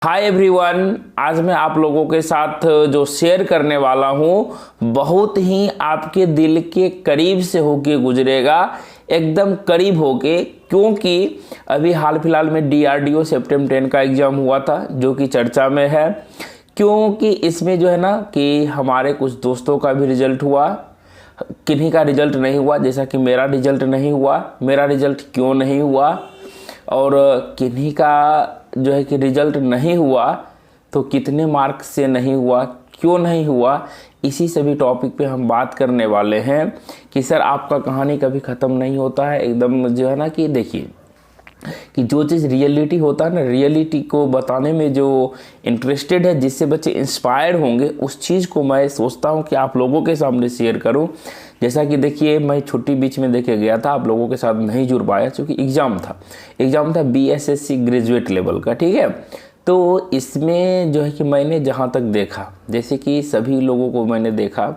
Hi everyone, आज मैं आप लोगों के साथ जो शेयर करने वाला हूँ बहुत ही आपके दिल के करीब से होके गुजरेगा, एकदम करीब होके। क्योंकि अभी हाल फिलहाल में डीआरडीओ सेप्टेम्बर 10 का एग्ज़ाम हुआ था जो कि चर्चा में है। क्योंकि इसमें जो है ना कि हमारे कुछ दोस्तों का भी रिजल्ट हुआ, किन्हीं का रिजल्ट नहीं हुआ, जैसा कि मेरा रिजल्ट नहीं हुआ। मेरा रिजल्ट क्यों नहीं हुआ और किन्हीं का जो है कि रिजल्ट नहीं हुआ तो कितने मार्क्स से नहीं हुआ, क्यों नहीं हुआ, इसी सभी टॉपिक पे हम बात करने वाले हैं। कि सर आपका कहानी कभी ख़त्म नहीं होता है, एकदम जो है ना कि देखिए कि जो चीज़ रियलिटी होता है ना, रियलिटी को बताने में जो इंटरेस्टेड है, जिससे बच्चे इंस्पायर होंगे, उस चीज़ को मैं सोचता हूँ कि आप लोगों के सामने शेयर करूँ। जैसा कि देखिए मैं छुट्टी बीच में देखे गया था, आप लोगों के साथ नहीं जुड़ पाया क्योंकि एग्ज़ाम था बीएसएससी ग्रेजुएट लेवल का, ठीक है। तो इसमें जो है कि मैंने जहाँ तक देखा, जैसे कि सभी लोगों को मैंने देखा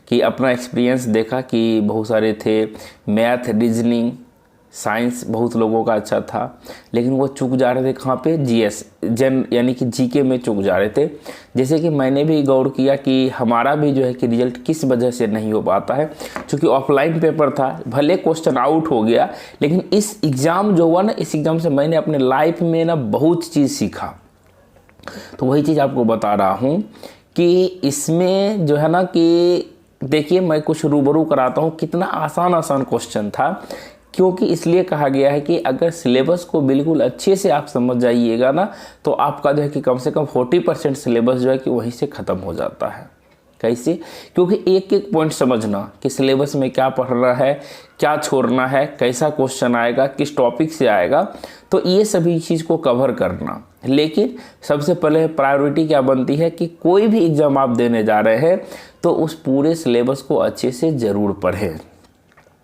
कि अपना एक्सपीरियंस देखा कि बहुत सारे थे, मैथ, रीजनिंग, साइंस बहुत लोगों का अच्छा था, लेकिन वो चूक जा रहे थे कहाँ पे, जीएस यानी कि जीके में चूक जा रहे थे। जैसे कि मैंने भी गौर किया कि हमारा भी जो है कि रिजल्ट किस वजह से नहीं हो पाता है, क्योंकि ऑफलाइन पेपर था, भले क्वेश्चन आउट हो गया, लेकिन इस एग्ज़ाम जो हुआ ना, इस एग्ज़ाम से मैंने अपने लाइफ में ना बहुत चीज़ सीखा। तो वही चीज़ आपको बता रहा हूँ कि इसमें जो है ना कि देखिए मैं कुछ रूबरू कराता हूँ, कितना आसान क्वेश्चन था। क्योंकि इसलिए कहा गया है कि अगर सिलेबस को बिल्कुल अच्छे से आप समझ जाइएगा ना, तो आपका जो है कि कम से कम 40% सिलेबस जो है कि वहीं से ख़त्म हो जाता है। कैसे? क्योंकि एक एक पॉइंट समझना कि सिलेबस में क्या पढ़ना है, क्या छोड़ना है, कैसा क्वेश्चन आएगा, किस टॉपिक से आएगा, तो ये सभी चीज़ को कवर करना। लेकिन सबसे पहले प्रायोरिटी क्या बनती है कि कोई भी एग्ज़ाम आप देने जा रहे हैं तो उस पूरे सिलेबस को अच्छे से ज़रूर पढ़ें,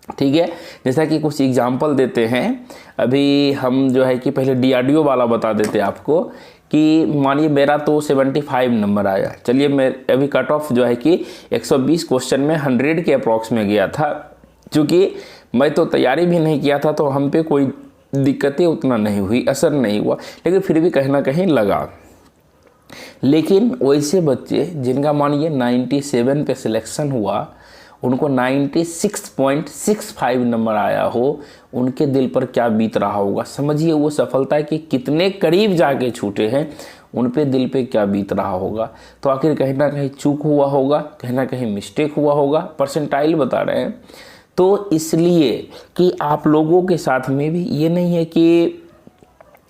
ठीक है। जैसा कि कुछ एग्जाम्पल देते हैं, अभी हम जो है कि पहले डीआरडीओ वाला बता देते हैं आपको कि मानिए मेरा तो 75 नंबर आया। चलिए मैं अभी कट ऑफ जो है कि 120 क्वेश्चन में 100 के अप्रॉक्स में गया था। चूँकि मैं तो तैयारी भी नहीं किया था तो हम पे कोई दिक्कतें उतना नहीं हुई, असर नहीं हुआ, लेकिन फिर भी कहीं ना कहीं लगा। लेकिन वैसे बच्चे जिनका मानिए 97 पे सिलेक्शन हुआ, उनको 96.65 नंबर आया हो, उनके दिल पर क्या बीत रहा होगा। समझिए वो सफलता के कितने करीब जाके छूटे हैं, उन पे दिल पे क्या बीत रहा होगा। तो आखिर कहीं ना कहीं चूक हुआ होगा, कहीं ना कहीं मिस्टेक हुआ होगा, परसेंटाइल बता रहे हैं। तो इसलिए कि आप लोगों के साथ में भी ये नहीं है कि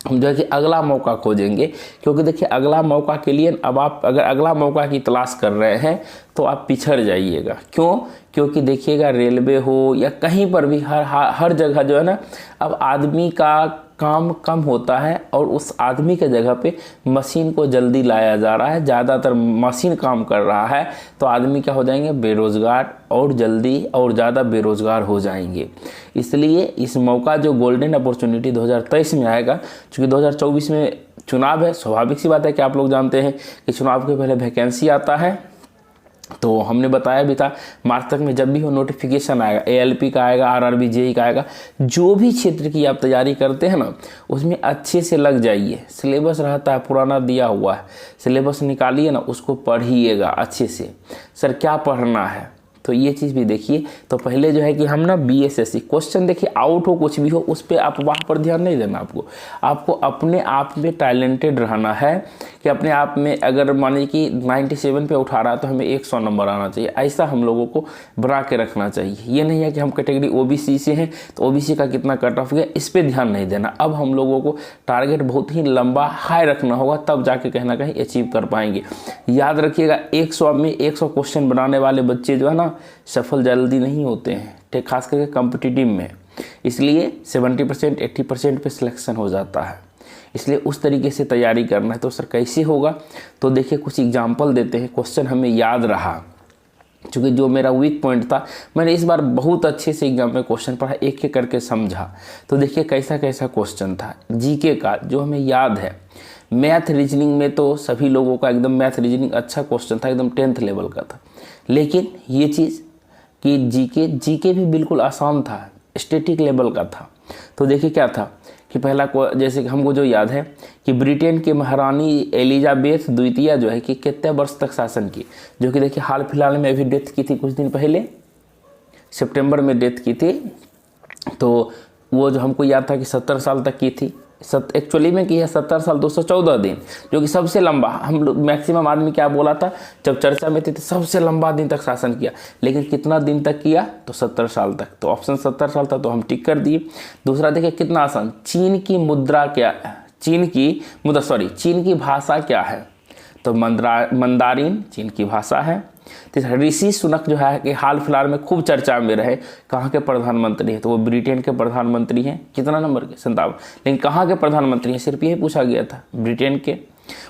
हम जो है कि अगला मौका खोजेंगे, क्योंकि देखिए अगला मौका के लिए अब आप अगर अगला मौका की तलाश कर रहे हैं तो आप पिछड़ जाइएगा। क्यों? क्योंकि देखिएगा रेलवे हो या कहीं पर भी हर जगह जो है ना, अब आदमी का काम कम होता है और उस आदमी के जगह पे मशीन को जल्दी लाया जा रहा है। ज़्यादातर मशीन काम कर रहा है तो आदमी क्या हो जाएंगे, बेरोज़गार, और जल्दी और ज़्यादा बेरोज़गार हो जाएंगे। इसलिए इस मौका जो गोल्डन अपॉर्चुनिटी 2023 में आएगा, क्योंकि 2024 में चुनाव है, स्वाभाविक सी बात है कि आप लोग जानते हैं कि चुनाव के पहले वैकेंसी आता है। तो हमने बताया भी था मार्च तक में जब भी हो नोटिफिकेशन आएगा, एएलपी का आएगा, आरआरबी जेई का आएगा, जो भी क्षेत्र की आप तैयारी करते हैं ना, उसमें अच्छे से लग जाइए। सिलेबस रहता है, पुराना दिया हुआ है, सिलेबस निकालिए ना, उसको पढ़िएगा अच्छे से। सर क्या पढ़ना है, तो ये चीज़ भी देखिए। तो पहले जो है कि हम ना बीएसएससी क्वेश्चन देखिए, आउट हो कुछ भी हो, उस पर आप वहाँ पर ध्यान नहीं देना। आपको अपने आप में टैलेंटेड रहना है कि अपने आप में अगर मानिए कि 97 पे उठा रहा है तो हमें 100 नंबर आना चाहिए, ऐसा हम लोगों को बना के रखना चाहिए। ये नहीं है कि हम कैटेगरी ओबीसी से हैं तो ओबीसी का कितना कट ऑफ गया, इस पर ध्यान नहीं देना। अब हम लोगों को टारगेट बहुत ही लंबा हाई रखना होगा, तब जाके कहीं ना कहीं अचीव कर पाएंगे। याद रखिएगा 100 में 100 क्वेश्चन बनाने वाले बच्चे जो है ना, सफल जल्दी नहीं होते हैं, खास करके कॉम्पिटिटिव में। इसलिए 70% 80% पे सिलेक्शन हो जाता है। इसलिए उस तरीके से तैयारी करना है। तो सर कैसे होगा, तो देखिए कुछ एग्जाम्पल देते हैं। क्वेश्चन हमें याद रहा, क्योंकि जो मेरा वीक पॉइंट था, मैंने इस बार बहुत अच्छे से एग्जाम में क्वेश्चन पढ़ा, एक एक करके समझा। तो देखिए कैसा कैसा क्वेश्चन था जीके का, जो हमें याद है। मैथ रीजनिंग में तो सभी लोगों का एकदम मैथ रीजनिंग अच्छा क्वेश्चन था, एकदम 10th लेवल का था। लेकिन ये चीज़ कि जीके भी बिल्कुल आसान था, स्टैटिक लेवल का था। तो देखिए क्या था कि पहला जैसे कि हमको जो याद है कि ब्रिटेन की महारानी एलिजाबेथ द्वितीय जो है कि कितने वर्ष तक शासन की, जो कि देखिए हाल फिलहाल में अभी डेथ की थी, कुछ दिन पहले सितंबर में डेथ की थी। तो वो जो हमको याद था कि 70 साल तक की थी, एक्चुअली में की है 70 साल 214 दिन, जो कि सबसे लंबा। हम लोग मैक्सिमम आदमी क्या बोला था जब चर्चा में थे तो सबसे लंबा दिन तक शासन किया, लेकिन कितना दिन तक किया तो 70 साल तक। तो ऑप्शन 70 साल था तो हम टिक कर दिए। दूसरा देखिए कितना आसान, चीन की मुद्रा क्या, चीन की भाषा क्या है, तो मंदारिन चीन की भाषा है। तीसरा ऋषि सुनक जो है कि हाल फिलहाल में खूब चर्चा में रहे, कहाँ के प्रधानमंत्री हैं, तो वो ब्रिटेन के प्रधानमंत्री हैं। कितना नंबर के 57, लेकिन कहाँ के प्रधानमंत्री हैं सिर्फ यही पूछा गया था, ब्रिटेन के।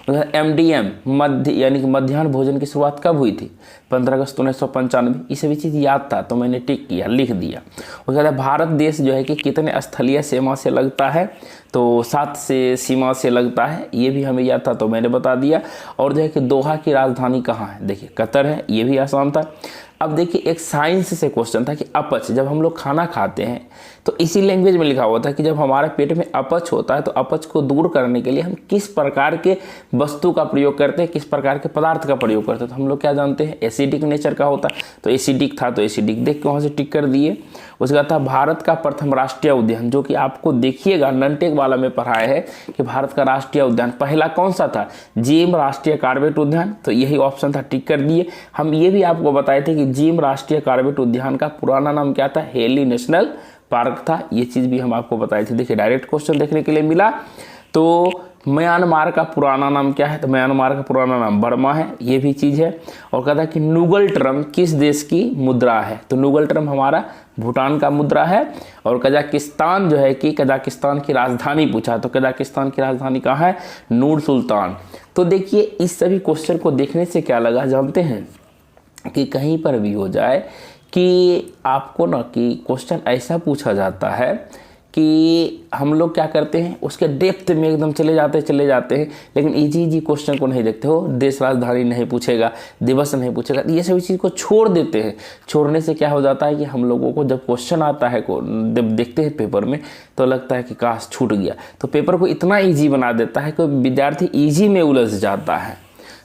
उधर MDM मध्य यानी कि मध्याह्न भोजन की शुरुआत कब हुई थी, 15 अगस्त 1995। ये सभी चीज़ याद था तो मैंने टिक किया, लिख दिया। उसके बाद भारत देश जो है कि कितने स्थलीय सीमा से लगता है, तो 7 से सीमा से लगता है, ये भी हमें याद था तो मैंने बता दिया। और जो है कि दोहा की राजधानी कहाँ है, देखिए कतर है, ये भी आसान था। अब देखिए एक साइंस से क्वेश्चन था कि अपच, जब हम लोग खाना खाते हैं तो इसी लैंग्वेज में लिखा हुआ था कि जब हमारे पेट में अपच होता है तो अपच को दूर करने के लिए हम किस प्रकार के वस्तु का प्रयोग करते हैं, किस प्रकार के पदार्थ का प्रयोग करते हैं। तो हम लोग क्या जानते हैं एसिडिक नेचर का होता है, तो एसिडिक था तो एसिडिक देख के वहाँ से टिक कर दिए। उसके बाद था भारत का प्रथम राष्ट्रीय उद्यान, जो कि आपको देखिएगा ननटेक वाला में पढ़ाया है कि भारत का राष्ट्रीय उद्यान पहला कौन सा था, जिम राष्ट्रीय कार्बेट उद्यान, तो यही ऑप्शन था, टिक कर दिए। हम ये भी आपको बताए थे कि जिम राष्ट्रीय कार्बेट उद्यान का पुराना नाम क्या था, हेली नेशनल पार्क था, ये चीज़ भी हम आपको बताए थे। देखिए डायरेक्ट क्वेश्चन देखने के लिए मिला। तो म्यांमार का पुराना नाम क्या है, तो म्यांमार का पुराना नाम बर्मा है, ये भी चीज़ है। और कहता है कि नूगल ट्रम किस देश की मुद्रा है, तो नूगल ट्रम हमारा भूटान का मुद्रा है। और कजाकिस्तान जो है कि कजाकिस्तान की राजधानी पूछा, तो कजाकिस्तान की राजधानी कहाँ है, नूर सुल्तान। तो देखिए इस सभी क्वेश्चन को देखने से क्या लगा जानते हैं कि कहीं पर भी हो जाए कि आपको ना कि क्वेश्चन ऐसा पूछा जाता है कि हम लोग क्या करते हैं उसके डेप्थ में एकदम चले जाते हैं, लेकिन इजी क्वेश्चन को नहीं देखते हो। देश राजधानी नहीं पूछेगा, दिवस नहीं पूछेगा, ये सभी चीज़ को छोड़ देते हैं। छोड़ने से क्या हो जाता है कि हम लोगों को जब क्वेश्चन आता है जब देखते हैं पेपर में तो लगता है कि काश छूट गया। तो पेपर को इतना ईजी बना देता है कि विद्यार्थी ईजी में उलझ जाता है।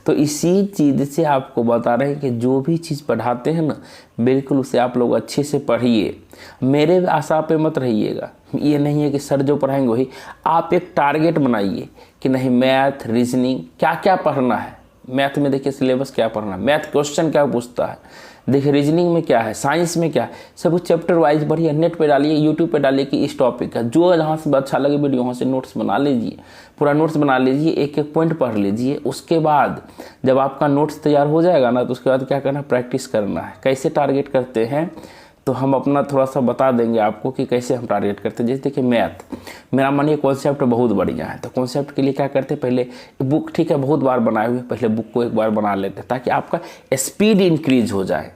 तो इसी चीज़ से आपको बता रहे हैं कि जो भी चीज़ पढ़ाते हैं ना बिल्कुल उसे आप लोग अच्छे से पढ़िए, मेरे आशा पे मत रहिएगा। ये नहीं है कि सर जो पढ़ाएंगे वही, आप एक टारगेट बनाइए कि नहीं मैथ रीजनिंग क्या क्या पढ़ना है। मैथ में देखिए सिलेबस क्या पढ़ना है, मैथ क्वेश्चन क्या पूछता है, देखिए रीजनिंग में क्या है, साइंस में क्या है, सब कुछ चैप्टर वाइज बढ़िया नेट पे डालिए, यूट्यूब पे डालिए कि इस टॉपिक का जो जहाँ से अच्छा लगे वीडियो वहाँ से नोट्स बना लीजिए, पूरा नोट्स बना लीजिए, एक एक पॉइंट पढ़ लीजिए। उसके बाद जब आपका नोट्स तैयार हो जाएगा ना तो उसके बाद क्या करना है, प्रैक्टिस करना है। कैसे टारगेट करते हैं तो हम अपना थोड़ा सा बता देंगे आपको कि कैसे हम टारगेट करते हैं। जैसे देखिए मैथ, मेरा मानिए कॉन्सेप्ट बहुत बढ़िया है, तो कॉन्सेप्ट के लिए क्या करते हैं, पहले बुक ठीक है बहुत बार बनाए हुए, पहले बुक को एक बार बना लेते हैं ताकि आपका स्पीड इंक्रीज हो जाए,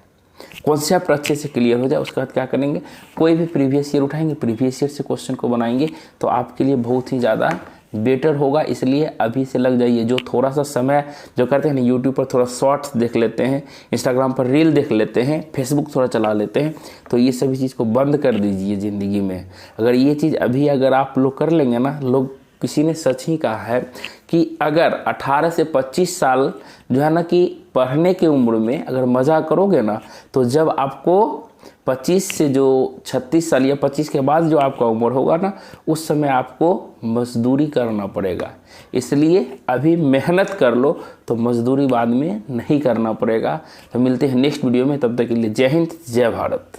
कॉन्सेप्ट अच्छे से क्लियर हो जाए। उसके बाद क्या करेंगे, कोई भी प्रीवियस ईयर उठाएंगे, प्रीवियस ईयर से क्वेश्चन को बनाएंगे तो आपके लिए बहुत ही ज़्यादा बेटर होगा। इसलिए अभी से लग जाइए। जो थोड़ा सा समय जो करते हैं ना, यूट्यूब पर थोड़ा शॉर्ट्स देख लेते हैं, इंस्टाग्राम पर रील देख लेते हैं, फेसबुक थोड़ा चला लेते हैं, तो ये सभी चीज़ को बंद कर दीजिए ज़िंदगी में। अगर ये चीज़ अभी अगर आप लोग कर लेंगे ना, लोग किसी ने सच ही कहा है कि अगर 18 से 25 साल जो है ना कि पढ़ने की उम्र में अगर मज़ा करोगे ना, तो जब आपको 25 से जो 36 साल या 25 के बाद जो आपका उम्र होगा ना, उस समय आपको मजदूरी करना पड़ेगा। इसलिए अभी मेहनत कर लो तो मजदूरी बाद में नहीं करना पड़ेगा। तो मिलते हैं नेक्स्ट वीडियो में, तब तक के लिए जय हिंद जय भारत।